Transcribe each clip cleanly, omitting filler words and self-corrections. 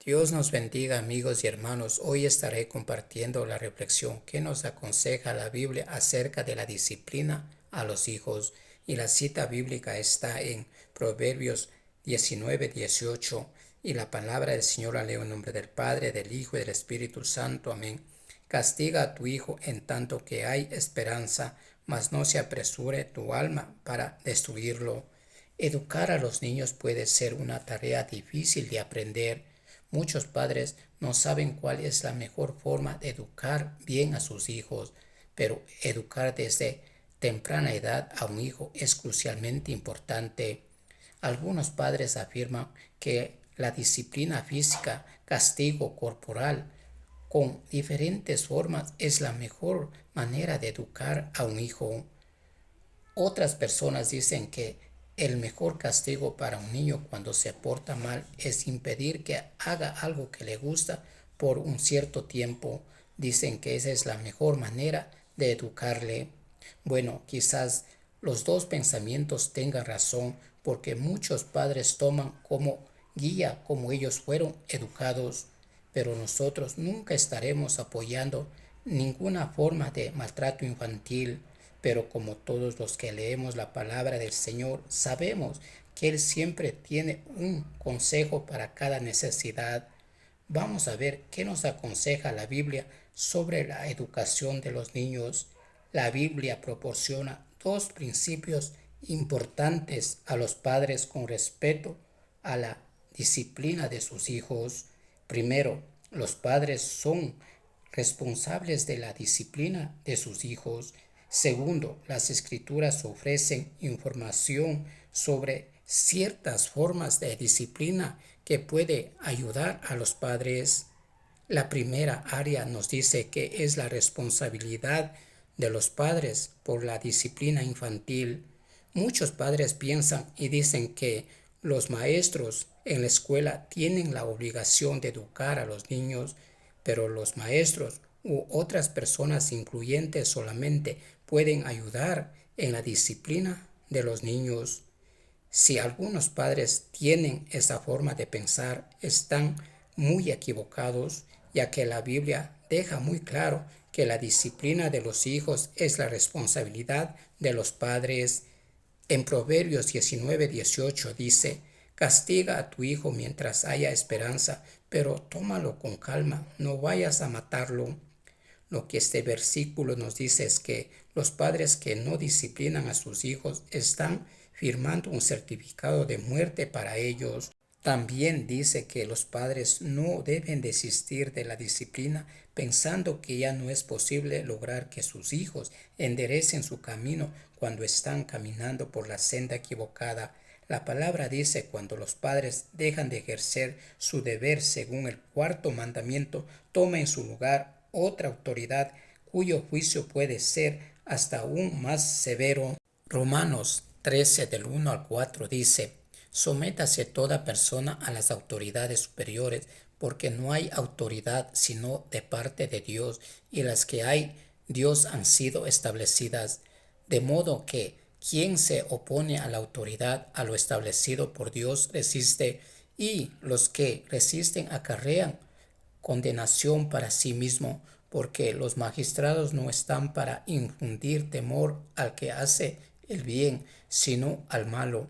Dios nos bendiga, amigos y hermanos. Hoy estaré compartiendo la reflexión que nos aconseja la Biblia acerca de la disciplina a los hijos. Y la cita bíblica está en Proverbios 19:18. Y la palabra del Señor la leo en nombre del Padre, del Hijo y del Espíritu Santo. Amén. Castiga a tu hijo en tanto que hay esperanza, mas no se apresure tu alma para destruirlo. Educar a los niños puede ser una tarea difícil de aprender. Muchos padres no saben cuál es la mejor forma de educar bien a sus hijos, pero educar desde temprana edad a un hijo es crucialmente importante. Algunos padres afirman que la disciplina física, castigo corporal, con diferentes formas es la mejor manera de educar a un hijo. Otras personas dicen que el mejor castigo para un niño cuando se porta mal es impedir que haga algo que le gusta por un cierto tiempo. Dicen que esa es la mejor manera de educarle. Bueno, quizás los dos pensamientos tengan razón porque muchos padres toman como guía como ellos fueron educados, pero nosotros nunca estaremos apoyando ninguna forma de maltrato infantil. Pero como todos los que leemos la palabra del Señor, sabemos que Él siempre tiene un consejo para cada necesidad. Vamos a ver qué nos aconseja la Biblia sobre la educación de los niños. La Biblia proporciona dos principios importantes a los padres con respecto a la disciplina de sus hijos. Primero, los padres son responsables de la disciplina de sus hijos. Segundo, las escrituras ofrecen información sobre ciertas formas de disciplina que puede ayudar a los padres. La primera área nos dice que es la responsabilidad de los padres por la disciplina infantil. Muchos padres piensan y dicen que los maestros en la escuela tienen la obligación de educar a los niños, pero los maestros u otras personas incluyentes solamente pueden ayudar en la disciplina de los niños. Si algunos padres tienen esa forma de pensar, están muy equivocados, ya que la Biblia deja muy claro que la disciplina de los hijos es la responsabilidad de los padres. En Proverbios 19:18 dice: castiga a tu hijo mientras haya esperanza, pero tómalo con calma, no vayas a matarlo. Lo que este versículo nos dice es que los padres que no disciplinan a sus hijos están firmando un certificado de muerte para ellos. También dice que los padres no deben desistir de la disciplina pensando que ya no es posible lograr que sus hijos enderecen su camino cuando están caminando por la senda equivocada. La palabra dice: cuando los padres dejan de ejercer su deber según el cuarto mandamiento, toma en su lugar otra autoridad cuyo juicio puede ser hasta aún más severo. Romanos 13 del 1 al 4 dice: sométase toda persona a las autoridades superiores, porque no hay autoridad sino de parte de Dios, y las que hay Dios han sido establecidas. De modo que quien se opone a la autoridad, a lo establecido por Dios, resiste, y los que resisten acarrean condenación para sí mismo, porque los magistrados no están para infundir temor al que hace el bien, sino al malo.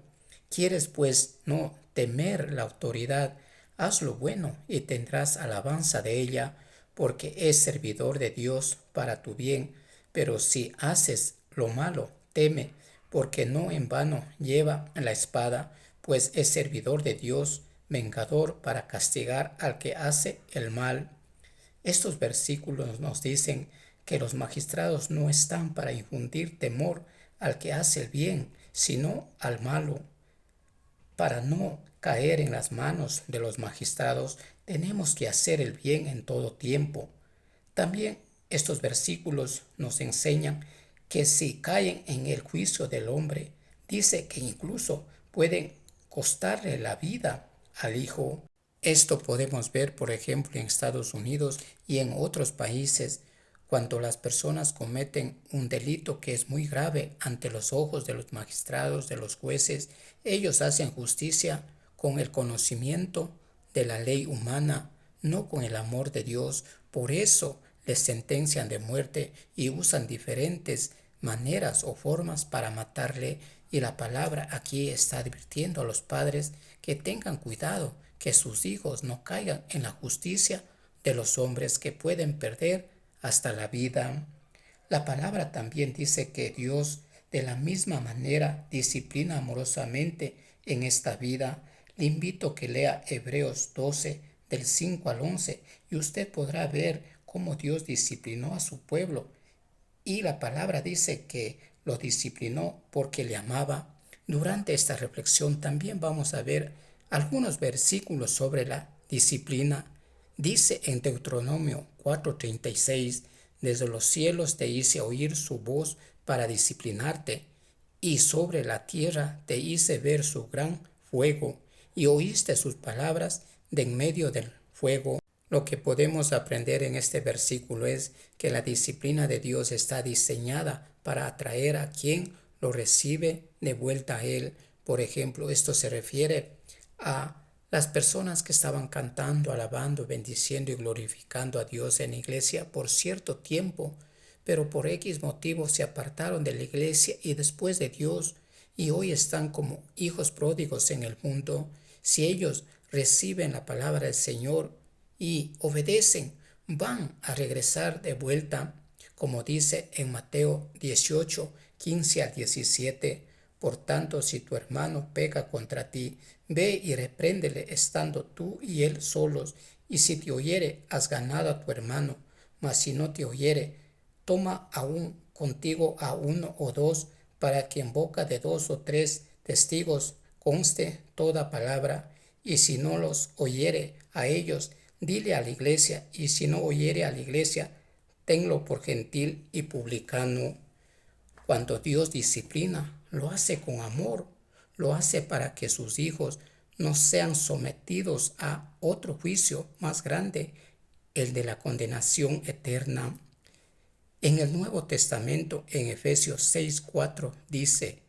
¿Quieres pues no temer la autoridad? Haz lo bueno y tendrás alabanza de ella, porque es servidor de Dios para tu bien. Pero si haces lo malo, teme, porque no en vano lleva la espada, pues es servidor de Dios, vengador para castigar al que hace el mal. Estos versículos nos dicen que los magistrados no están para infundir temor al que hace el bien, sino al malo. Para no caer en las manos de los magistrados, tenemos que hacer el bien en todo tiempo. También estos versículos nos enseñan que si caen en el juicio del hombre, dice que incluso pueden costarle la vida al hijo. Esto podemos ver, por ejemplo, en Estados Unidos y en otros países, cuando las personas cometen un delito que es muy grave ante los ojos de los magistrados, de los jueces. Ellos hacen justicia con el conocimiento de la ley humana, no con el amor de Dios. Por eso les sentencian de muerte y usan diferentes maneras o formas para matarle. Y la palabra aquí está advirtiendo a los padres que tengan cuidado, que sus hijos no caigan en la justicia de los hombres, que pueden perder hasta la vida. La palabra también dice que Dios de la misma manera disciplina amorosamente en esta vida. Le invito a que lea Hebreos 12 del 5 al 11 y usted podrá ver cómo Dios disciplinó a su pueblo. Y la palabra dice que lo disciplinó porque le amaba. Durante esta reflexión también vamos a ver algunos versículos sobre la disciplina. Dice en Deuteronomio 4:36, desde los cielos te hice oír su voz para disciplinarte, y sobre la tierra te hice ver su gran fuego, y oíste sus palabras de en medio del fuego. Lo que podemos aprender en este versículo es que la disciplina de Dios está diseñada para atraer a quien lo recibe de vuelta a Él. Por ejemplo, esto se refiere a las personas que estaban cantando, alabando, bendiciendo y glorificando a Dios en la iglesia por cierto tiempo, pero por X motivo se apartaron de la iglesia y después de Dios, y hoy están como hijos pródigos en el mundo. Si ellos reciben la palabra del Señor y obedecen, van a regresar de vuelta, como dice en Mateo 18:15 al 17. Por tanto, si tu hermano peca contra ti, ve y repréndele estando tú y él solos, y si te oyere, has ganado a tu hermano, mas si no te oyere, toma aún contigo a uno o dos, para que en boca de dos o tres testigos conste toda palabra. Y si no los oyere a ellos, dile a la iglesia, y si no oyere a la iglesia, tenlo por gentil y publicano. Cuando Dios disciplina, lo hace con amor, lo hace para que sus hijos no sean sometidos a otro juicio más grande, el de la condenación eterna. En el Nuevo Testamento, en Efesios 6:4, dice: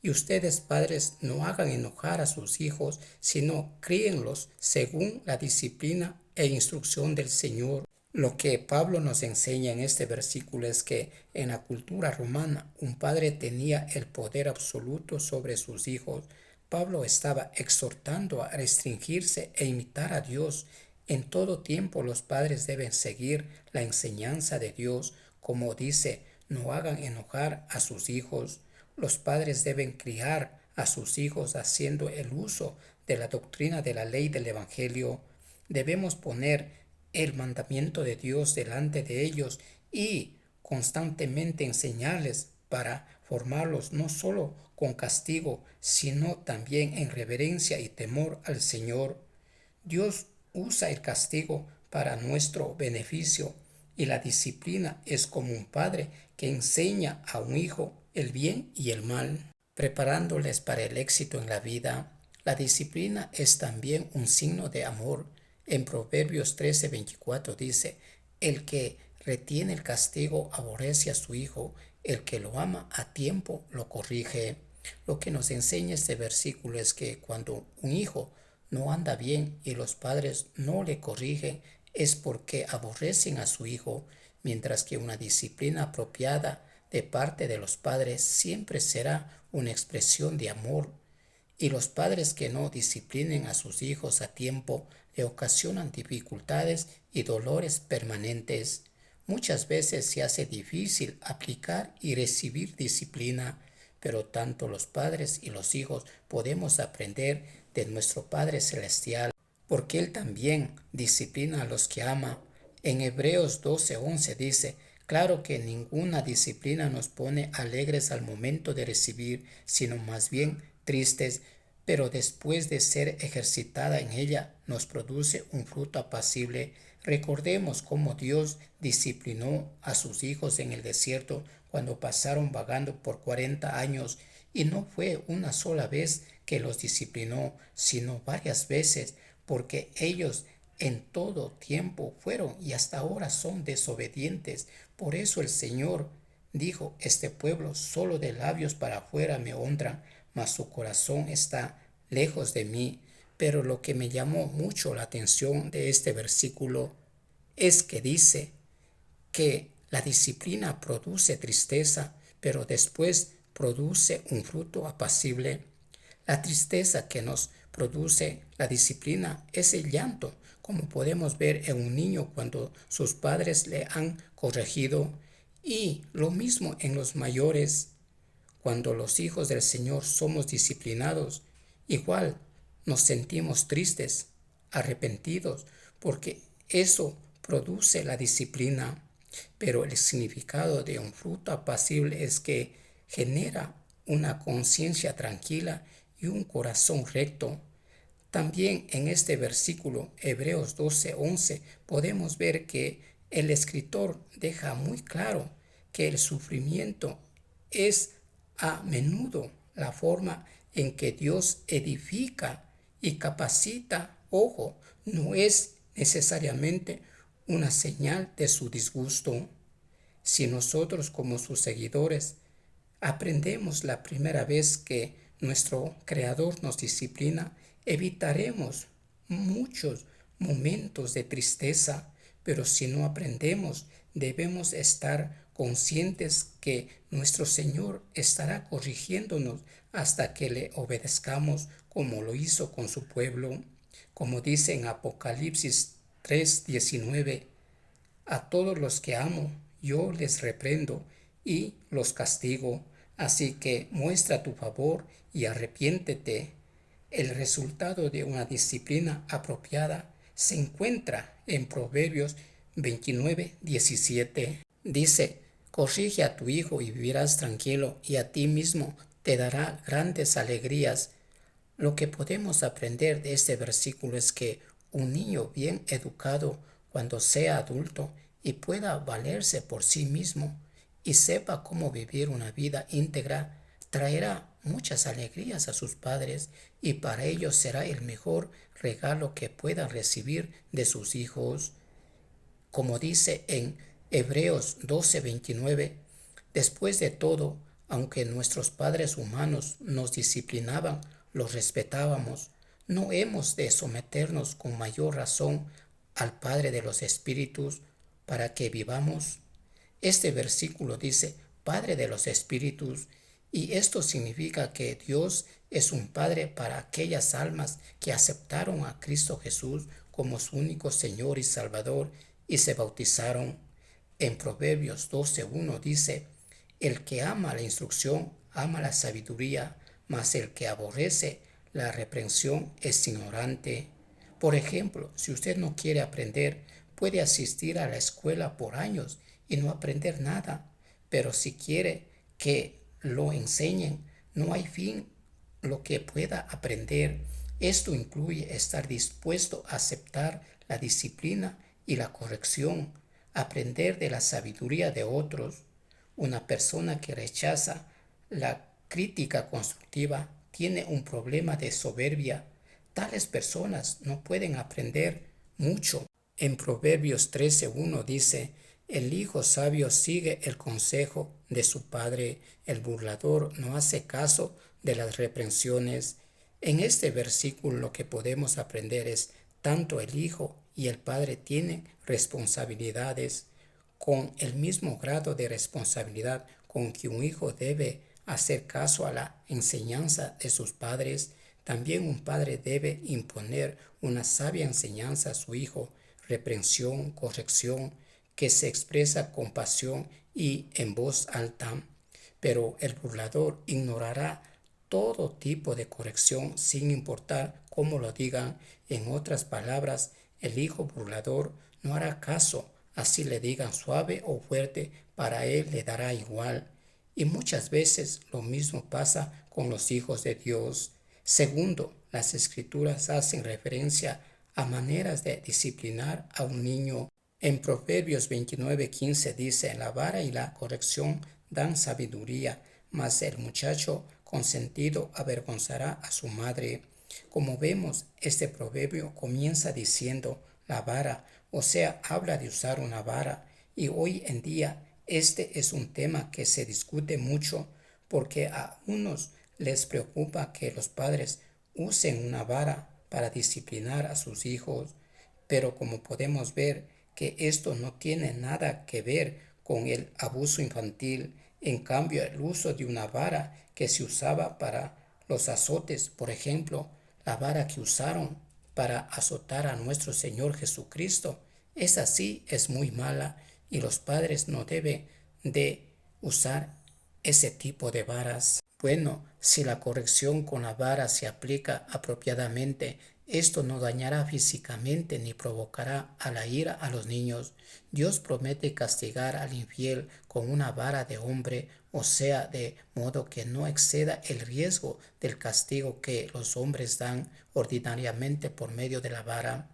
y ustedes, padres, no hagan enojar a sus hijos, sino críenlos según la disciplina e instrucción del Señor. Lo que Pablo nos enseña en este versículo es que en la cultura romana un padre tenía el poder absoluto sobre sus hijos. Pablo estaba exhortando a restringirse e imitar a Dios. En todo tiempo los padres deben seguir la enseñanza de Dios, como dice: no hagan enojar a sus hijos. Los padres deben criar a sus hijos haciendo el uso de la doctrina de la ley del Evangelio. Debemos poner el mandamiento de Dios delante de ellos y constantemente enseñarles para formarlos no solo con castigo, sino también en reverencia y temor al Señor. Dios usa el castigo para nuestro beneficio, y la disciplina es como un padre que enseña a un hijo el bien y el mal, preparándoles para el éxito en la vida. La disciplina es también un signo de amor. En Proverbios 13:24 dice: el que retiene el castigo aborrece a su hijo, el que lo ama a tiempo lo corrige. Lo que nos enseña este versículo es que cuando un hijo no anda bien y los padres no le corrigen, es porque aborrecen a su hijo, mientras que una disciplina apropiada de parte de los padres siempre será una expresión de amor. Y los padres que no disciplinen a sus hijos a tiempo le ocasionan dificultades y dolores permanentes. Muchas veces se hace difícil aplicar y recibir disciplina, pero tanto los padres y los hijos podemos aprender de nuestro Padre Celestial, porque Él también disciplina a los que ama. En Hebreos 12:11 dice: claro que ninguna disciplina nos pone alegres al momento de recibir, sino más bien tristes, pero después de ser ejercitada en ella nos produce un fruto apacible. Recordemos cómo Dios disciplinó a sus hijos en el desierto cuando pasaron vagando por 40 años, y no fue una sola vez que los disciplinó, sino varias veces, porque ellos en todo tiempo fueron y hasta ahora son desobedientes. Por eso el Señor dijo: este pueblo solo de labios para afuera me honra, mas su corazón está lejos de mí. Pero lo que me llamó mucho la atención de este versículo es que dice que la disciplina produce tristeza, pero después produce un fruto apacible. La tristeza que nos produce la disciplina es el llanto, como podemos ver en un niño cuando sus padres le han corregido, y lo mismo en los mayores. Cuando los hijos del Señor somos disciplinados, igual nos sentimos tristes, arrepentidos, porque eso produce la disciplina. Pero el significado de un fruto apacible es que genera una conciencia tranquila y un corazón recto. También en este versículo, Hebreos 12:11, podemos ver que el escritor deja muy claro que el sufrimiento es a menudo la forma en que Dios edifica y capacita. Ojo, no es necesariamente una señal de su disgusto. Si nosotros como sus seguidores aprendemos la primera vez que nuestro Creador nos disciplina, evitaremos muchos momentos de tristeza, pero si no aprendemos, debemos estar conscientes que nuestro Señor estará corrigiéndonos hasta que le obedezcamos como lo hizo con su pueblo. Como dice en Apocalipsis 3:19, a todos los que amo, yo les reprendo y los castigo. Así que muestra tu favor y arrepiéntete. El resultado de una disciplina apropiada se encuentra en Proverbios 29:17. Dice, corrige a tu hijo y vivirás tranquilo, y a ti mismo te dará grandes alegrías. Lo que podemos aprender de este versículo es que un niño bien educado, cuando sea adulto y pueda valerse por sí mismo y sepa cómo vivir una vida íntegra, traerá muchas alegrías a sus padres, y para ellos será el mejor regalo que puedan recibir de sus hijos. Como dice en Hebreos 12:29, después de todo, aunque nuestros padres humanos nos disciplinaban, los respetábamos, ¿no hemos de someternos con mayor razón al Padre de los Espíritus para que vivamos? Este versículo dice Padre de los Espíritus, y esto significa que Dios es un Padre para aquellas almas que aceptaron a Cristo Jesús como su único Señor y Salvador y se bautizaron. En Proverbios 12:1 dice, el que ama la instrucción ama la sabiduría, mas el que aborrece la reprensión es ignorante. Por ejemplo, si usted no quiere aprender, puede asistir a la escuela por años y no aprender nada, pero si quiere que lo enseñen, no hay fin lo que pueda aprender. Esto incluye estar dispuesto a aceptar la disciplina y la corrección, aprender de la sabiduría de otros. Una persona que rechaza la crítica constructiva tiene un problema de soberbia. Tales personas no pueden aprender mucho. En Proverbios 13:1 dice, el hijo sabio sigue el consejo de su padre, el burlador no hace caso de las reprensiones. En este versículo lo que podemos aprender es, tanto el hijo y el padre tienen responsabilidades. Con el mismo grado de responsabilidad con que un hijo debe hacer caso a la enseñanza de sus padres, también un padre debe imponer una sabia enseñanza a su hijo, reprensión, corrección, que se expresa con pasión y en voz alta. Pero el burlador ignorará todo tipo de corrección sin importar cómo lo digan. En otras palabras, el hijo burlador no hará caso, así le digan suave o fuerte, para él le dará igual. Y muchas veces lo mismo pasa con los hijos de Dios. Segundo, las escrituras hacen referencia a maneras de disciplinar a un niño. En Proverbios 29:15 dice, la vara y la corrección dan sabiduría, mas el muchacho consentido avergonzará a su madre. Como vemos, este proverbio comienza diciendo la vara, o sea, habla de usar una vara, y hoy en día este es un tema que se discute mucho porque a unos les preocupa que los padres usen una vara para disciplinar a sus hijos, pero como podemos ver que esto no tiene nada que ver con el abuso infantil. En cambio, el uso de una vara que se usaba para los azotes, por ejemplo, la vara que usaron para azotar a nuestro Señor Jesucristo, esa sí es muy mala y los padres no deben de usar ese tipo de varas. Bueno, si la corrección con la vara se aplica apropiadamente, esto no dañará físicamente ni provocará a la ira a los niños. Dios promete castigar al infiel con una vara de hombre, o sea, de modo que no exceda el riesgo del castigo que los hombres dan ordinariamente por medio de la vara.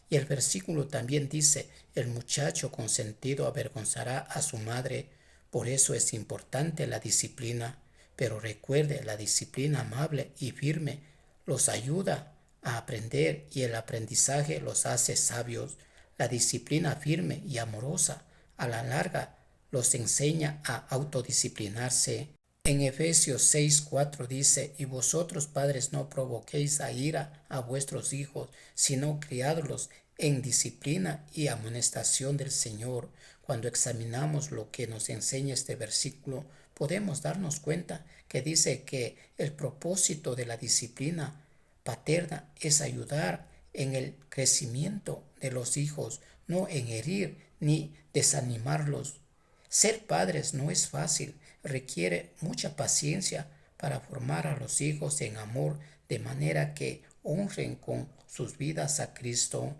Y el versículo también dice, el muchacho consentido avergonzará a su madre. Por eso es importante la disciplina. Pero recuerde, la disciplina amable y firme los ayuda a aprender y el aprendizaje los hace sabios. La disciplina firme y amorosa a la larga los enseña a autodisciplinarse. En Efesios 6:4 dice, y vosotros padres no provoquéis a ira a vuestros hijos, sino criadlos en disciplina y amonestación del Señor. Cuando examinamos lo que nos enseña este versículo, podemos darnos cuenta que dice que el propósito de la disciplina paterna es ayudar en el crecimiento de los hijos, no en herir ni desanimarlos. Ser padres no es fácil, requiere mucha paciencia para formar a los hijos en amor de manera que honren con sus vidas a Cristo.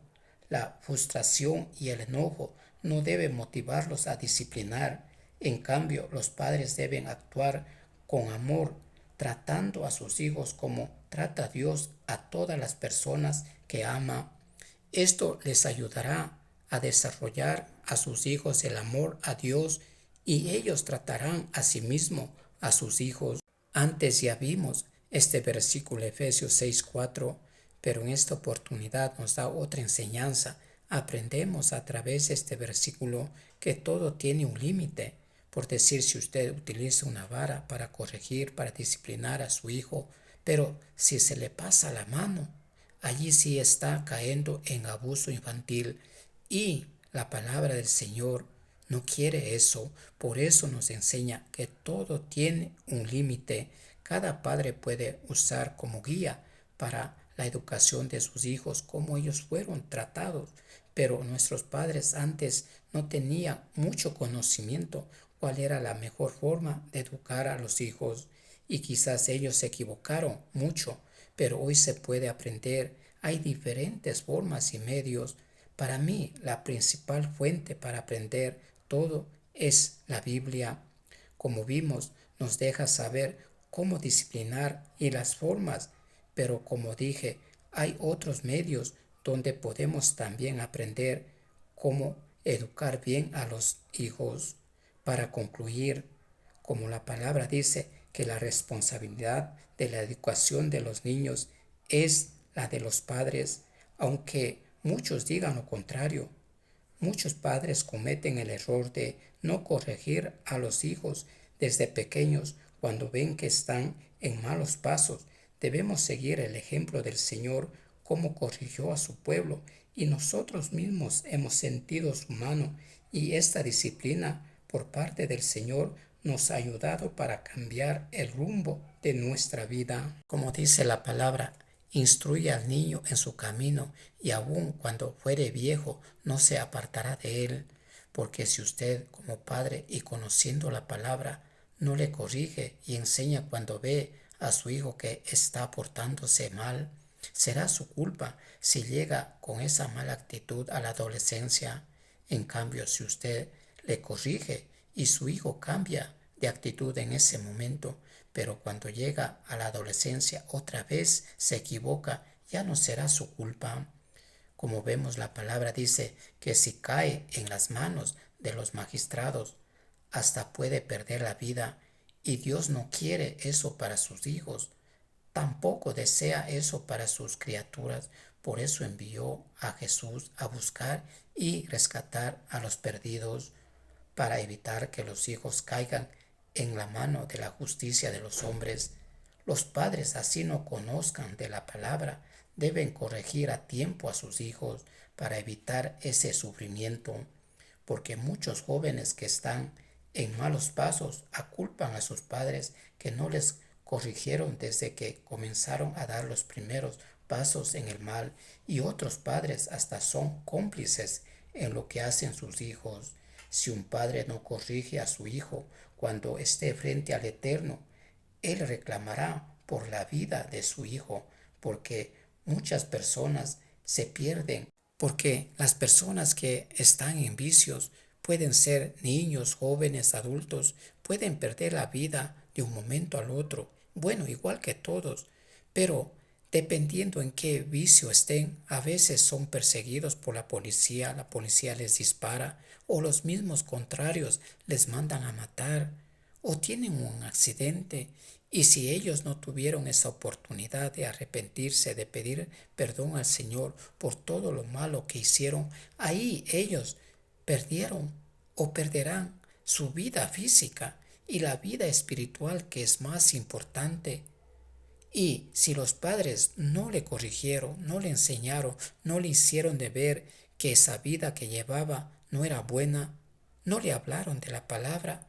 La frustración y el enojo no deben motivarlos a disciplinar. En cambio, los padres deben actuar con amor, tratando a sus hijos como trata Dios a todas las personas que ama. Esto les ayudará a desarrollar a sus hijos el amor a Dios y ellos tratarán a sí mismos a sus hijos. Antes ya vimos este versículo Efesios 6:4, pero en esta oportunidad nos da otra enseñanza. Aprendemos a través de este versículo que todo tiene un límite. Por decir, si usted utiliza una vara para corregir, para disciplinar a su hijo, pero si se le pasa la mano, allí sí está cayendo en abuso infantil y la palabra del Señor no quiere eso. Por eso nos enseña que todo tiene un límite. Cada padre puede usar como guía para la educación de sus hijos cómo ellos fueron tratados, pero nuestros padres antes no tenían mucho conocimiento cuál era la mejor forma de educar a los hijos y quizás ellos se equivocaron mucho, pero hoy se puede aprender. Hay diferentes formas y medios. Para mí, la principal fuente para aprender todo es la Biblia. Como vimos, nos deja saber cómo disciplinar y las formas, pero como dije, hay otros medios donde podemos también aprender cómo educar bien a los hijos. Para concluir, como la palabra dice que la responsabilidad de la educación de los niños es la de los padres, aunque muchos digan lo contrario. Muchos padres cometen el error de no corregir a los hijos desde pequeños cuando ven que están en malos pasos. Debemos seguir el ejemplo del Señor, cómo corrigió a su pueblo, y nosotros mismos hemos sentido su mano, y esta disciplina por parte del Señor nos ha ayudado para cambiar el rumbo de nuestra vida. Como dice la palabra, instruye al niño en su camino, y aun cuando fuere viejo no se apartará de él. Porque si usted como padre y conociendo la palabra no le corrige y enseña cuando ve a su hijo que está portándose mal, será su culpa si llega con esa mala actitud a la adolescencia. En cambio, si usted le corrige y su hijo cambia de actitud en ese momento, pero cuando llega a la adolescencia otra vez se equivoca, ya no será su culpa. Como vemos, la palabra dice que si cae en las manos de los magistrados, hasta puede perder la vida, y Dios no quiere eso para sus hijos. Tampoco desea eso para sus criaturas. Por eso envió a Jesús a buscar y rescatar a los perdidos, para evitar que los hijos caigan en la mano de la justicia de los hombres. Los padres así no conozcan de la palabra, deben corregir a tiempo a sus hijos para evitar ese sufrimiento, porque muchos jóvenes que están en malos pasos aculpan a sus padres que no les corrigieron desde que comenzaron a dar los primeros pasos en el mal, y otros padres hasta son cómplices en lo que hacen sus hijos. Si un padre no corrige a su hijo cuando esté frente al Eterno, él reclamará por la vida de su hijo, porque muchas personas se pierden, porque las personas que están en vicios pueden ser niños, jóvenes, adultos, pueden perder la vida de un momento al otro, bueno, igual que todos, pero dependiendo en qué vicio estén, a veces son perseguidos por la policía les dispara, o los mismos contrarios les mandan a matar, o tienen un accidente, y si ellos no tuvieron esa oportunidad de arrepentirse, de pedir perdón al Señor por todo lo malo que hicieron, ahí ellos perdieron o perderán su vida física y la vida espiritual, que es más importante. Y si los padres no le corrigieron, no le enseñaron, no le hicieron de ver que esa vida que llevaba no era buena, no le hablaron de la palabra,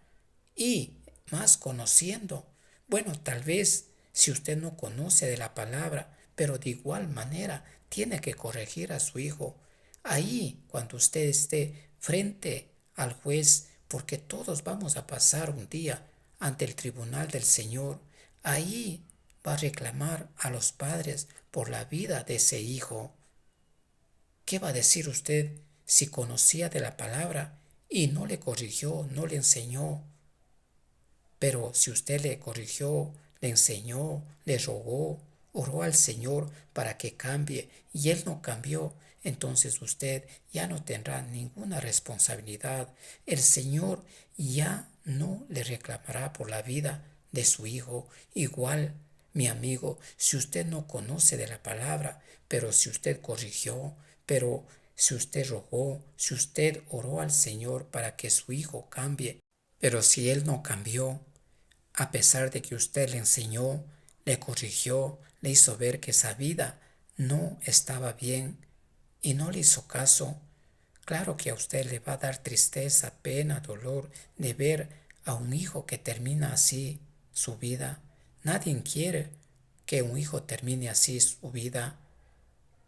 y más conociendo, bueno, tal vez si usted no conoce de la palabra, pero de igual manera tiene que corregir a su hijo. Ahí, cuando usted esté frente al juez, porque todos vamos a pasar un día ante el tribunal del Señor, ahí va a reclamar a los padres por la vida de ese hijo. ¿Qué va a decir usted si conocía de la palabra y no le corrigió, no le enseñó? Pero si usted le corrigió, le enseñó, le rogó, oró al Señor para que cambie y Él no cambió, entonces usted ya no tendrá ninguna responsabilidad. El Señor ya no le reclamará por la vida de su hijo. Igual, mi amigo, si usted no conoce de la palabra, pero si usted corrigió, pero si usted rogó, si usted oró al Señor para que su hijo cambie, pero si él no cambió, a pesar de que usted le enseñó, le corrigió, le hizo ver que esa vida no estaba bien y no le hizo caso, claro que a usted le va a dar tristeza, pena, dolor de ver a un hijo que termina así su vida. Nadie quiere que un hijo termine así su vida,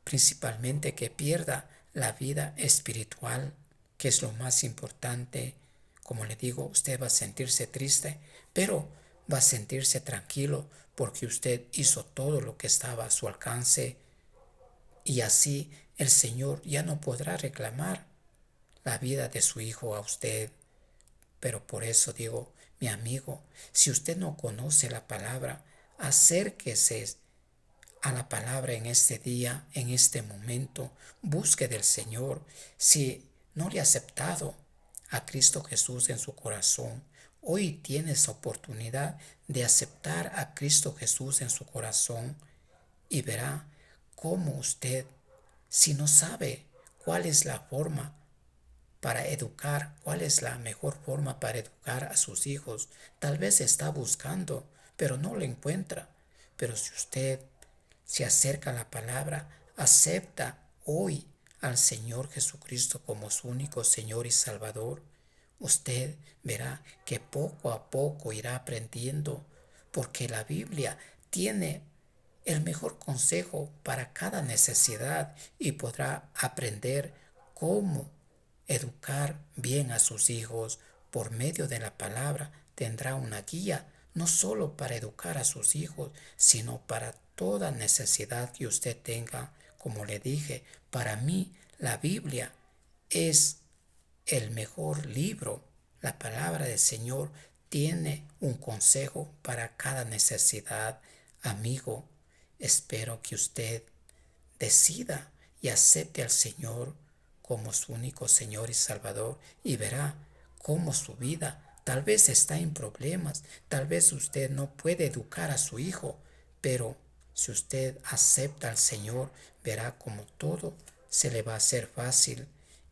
principalmente que pierda la vida espiritual, que es lo más importante. Como le digo, usted va a sentirse triste, pero va a sentirse tranquilo porque usted hizo todo lo que estaba a su alcance, y así el Señor ya no podrá reclamar la vida de su hijo a usted. Pero por eso digo, mi amigo, si usted no conoce la palabra, acérquese a la palabra en este día, en este momento. Busque del Señor. Si no le ha aceptado a Cristo Jesús en su corazón, hoy tiene esa oportunidad de aceptar a Cristo Jesús en su corazón, y verá cómo usted, si no sabe cuál es la forma para educar, cuál es la mejor forma para educar a sus hijos, tal vez está buscando, pero no lo encuentra. Pero si usted se acerca a la palabra, acepta hoy al Señor Jesucristo como su único Señor y Salvador, usted verá que poco a poco irá aprendiendo, porque la Biblia tiene el mejor consejo para cada necesidad, y podrá aprender cómo educar bien a sus hijos. Por medio de la palabra tendrá una guía, no solo para educar a sus hijos, sino para toda necesidad que usted tenga. Como le dije, para mí la Biblia es el mejor libro. La palabra del Señor tiene un consejo para cada necesidad. Amigo, espero que usted decida y acepte al Señor como su único Señor y Salvador, y verá cómo su vida tal vez está en problemas, tal vez usted no puede educar a su hijo, pero si usted acepta al Señor, verá como todo se le va a hacer fácil,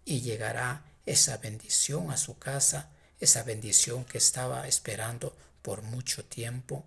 y llegará esa bendición a su casa, esa bendición que estaba esperando por mucho tiempo.